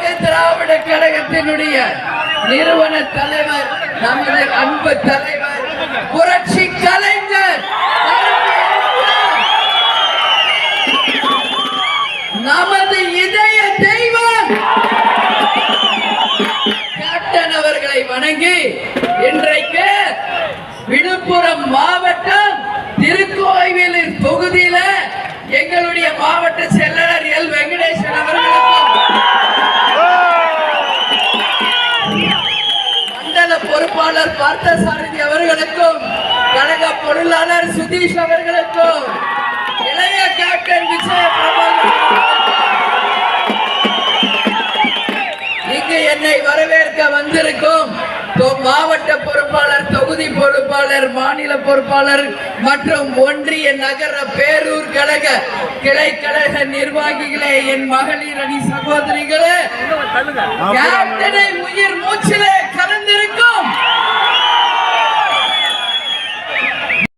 முற்போக்கு திராவிட கழகத்தினுடைய நிறுவன தலைவர், நமது அன்பு தலைவர் புரட்சி கலைஞர், நமது இதய தெய்வம் கேப்டன் அவர்களை வணங்கி இன்றைக்கு விழுப்புரம் மாவட்டம் திருக்கோவிலூர் தொகுதியில எங்களுடைய மாவட்ட செயலாளர் எல் வெங்கடேசன் அவர்களுக்கும் மண்டல பொறுப்பாளர் பார்த்தசாரதி அவர்களுக்கும் கழக பொருளாளர் சுதீஷ் அவர்களுக்கும் இளைய கேப்டன் விஜய இங்கு என்னை வரவேற்க வந்திருக்கும் மாவட்ட பொறுப்பாளர், தொகுதி பொறுப்பாளர், மாநில பொறுப்பாளர் மற்றும் ஒன்றிய நகர பேரூர் கழக கிளை கழக நிர்வாகிகளே, என் மகளிர் அணி சகோதரிகளே, கேப்டனை உயிர் மூச்சிலே